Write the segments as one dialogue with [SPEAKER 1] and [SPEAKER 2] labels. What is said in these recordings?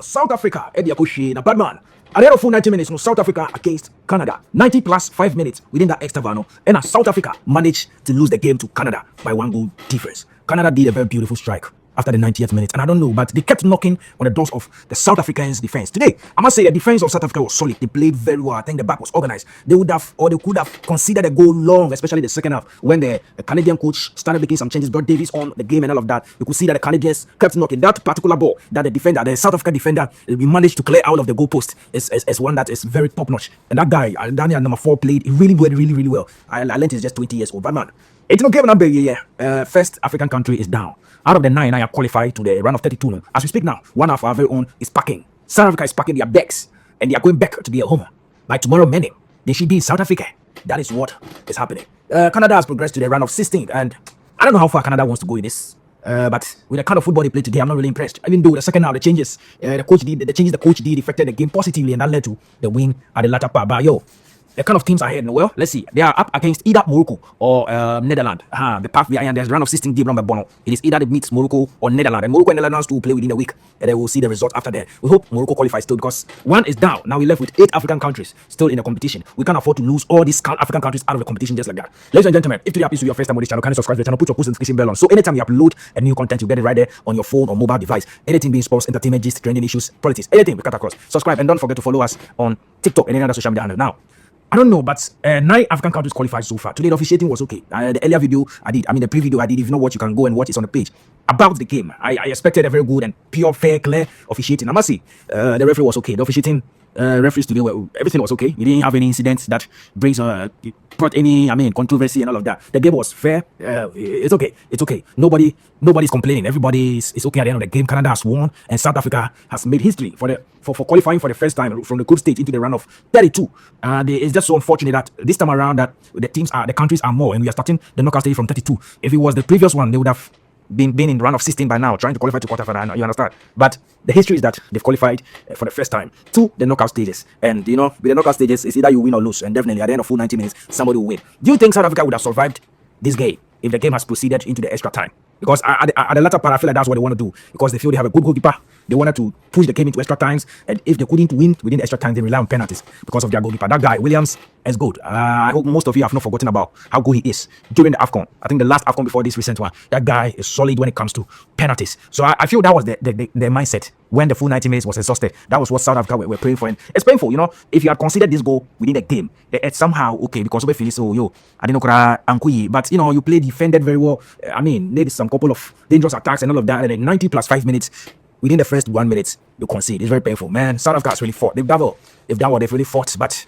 [SPEAKER 1] South Africa, Eddie Akushi, na bad man. At the end of full 90 minutes, no South Africa against Canada. 90 plus 5 minutes within that extra value. And South Africa managed to lose the game to Canada by 1 goal difference. Canada did a very beautiful strike after the 90th minute. And I don't know, but they kept knocking on the doors of the South Africans' defense. Today, I must say the defense of South Africa was solid. They played very well. I think the back was organized. They would have, or they could have considered a goal long, especially the second half, when the Canadian coach started making some changes, brought Davies on the game and all of that. You could see that the Canadians kept knocking. That particular ball that the defender, the South African defender, we managed to clear out of the goalpost is one that is very top-notch. And that guy, Daniel number 4, played really well. I learned he's just 20 years old. But man, it's no game number yeah. First African country is down. Out of the 9, I are qualified to the round of 32 now. As we speak now, one of our very own is packing. South Africa is packing their bags, and they are going back to their home. By tomorrow morning, they should be in South Africa. That is what is happening. Canada has progressed to the round of 16, and I don't know how far Canada wants to go in this. But with the kind of football they played today, I'm not really impressed. Even though the second half, the changes the coach did affected the game positively, and that led to the win at the latter part. But the kind of teams ahead, well, let's see. They are up against either Morocco or Netherlands. The path behind there's round of 16 game number Bono. It is either they meet Morocco or Netherlands. And Morocco and Netherlands will play within a week. And then we'll see the result after that. We hope Morocco qualifies still because one is down. Now we're left with 8 African countries still in the competition. We can't afford to lose all these African countries out of the competition just like that. Ladies and gentlemen, if today happens to be your first time on this channel, kindly subscribe to the channel, put your post notification bell on. So anytime you upload a new content, you get it right there on your phone or mobile device. Anything being sports, entertainment, gist, trending issues, politics, anything we cut across. Subscribe and don't forget to follow us on TikTok and any other social media handle. Now, I don't know, but 9 African countries qualified so far. Today, the officiating was okay. The earlier video the pre-video I did, if you know what, you can go and watch it on the page. About the game, I expected a very good and pure, fair, clear officiating. I must say, the referee was okay. The officiating referees today, everything was okay. He didn't have any incidents that brought any, controversy and all of that. The game was fair. It's okay. It's okay. Nobody's complaining. Everybody is okay at the end of the game. Canada has won, and South Africa has made history for qualifying for the first time from the group stage into the round of 32. It's just so unfortunate that this time around that the countries are more, and we are starting the knockout stage from 32. If it was the previous one, they would have been in the round of 16 by now, trying to qualify to quarterfinal. You understand? But the history is that they've qualified for the first time to the knockout stages. And with the knockout stages, it's either you win or lose. And definitely at the end of full 90 minutes, somebody will win. Do you think South Africa would have survived this game if the game has proceeded into the extra time? Because at the latter part, I feel like that's what they want to do. Because they feel they have a good goalkeeper. They wanted to push the game into extra times. And if they couldn't win within the extra time, they rely on penalties because of their goalkeeper. That guy, Williams, is good. I hope most of you have not forgotten about how good he is during the AFCON. I think the last AFCON before this recent one, that guy is solid when it comes to penalties. So I feel that was the mindset when the full 90 minutes was exhausted. That was what South Africa were praying for. And it's painful, if you had considered this goal within the game, it's somehow okay because we feel so, I didn't know, but you play defended very well. Maybe some couple of dangerous attacks and all of that. And then 90 plus 5 minutes, within the first 1 minute, you concede. It's very painful, man. South Africa has really fought. They've done what they've really fought. But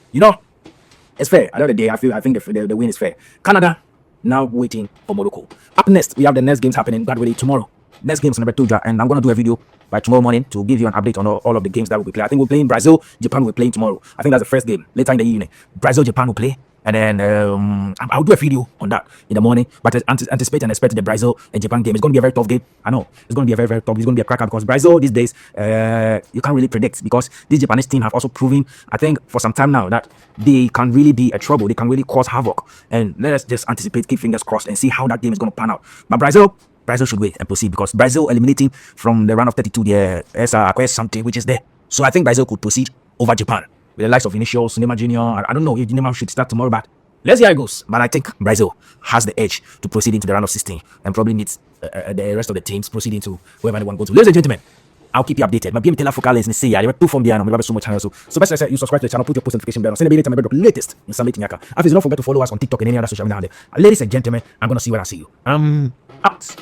[SPEAKER 1] it's fair. At the end of the day, I think the win is fair. Canada now waiting for Morocco. Up next, we have the next games happening gradually tomorrow. Next game is number 2, and I'm going to do a video by tomorrow morning to give you an update on all of the games that will be played. I think we're playing Brazil, Japan will be playing tomorrow. I think that's the first game later in the evening. Brazil, Japan will play. And then I'll do a video on that in the morning. But anticipate and expect the Brazil and Japan game. It's going to be a very tough game. I know. It's going to be a very, very tough. It's going to be a cracker because Brazil these days, you can't really predict because this Japanese team have also proven, I think, for some time now that they can really be a trouble. They can really cause havoc. And let us just anticipate, keep fingers crossed and see how that game is going to pan out. But Brazil should wait and proceed because Brazil eliminating from the round of 32 there is something which is there. So I think Brazil could proceed over Japan. With the likes of Vinicius, Neymar Jr. I don't know if Neymar should start tomorrow, but let's see how it goes. But I think Brazil has the edge to proceed into the round of 16 and probably needs the rest of the teams proceeding to wherever they want to go to. Ladies and gentlemen, I'll keep you updated. My BM Taylor Focal is in say, I two from the we have so much channel. So best you subscribe to the channel, put your post notification bell on. Send a video to my latest in Summit Nyaka. Please don't forget to follow us on TikTok and any other social media. Ladies and gentlemen, I'm gonna see when I see you. Out.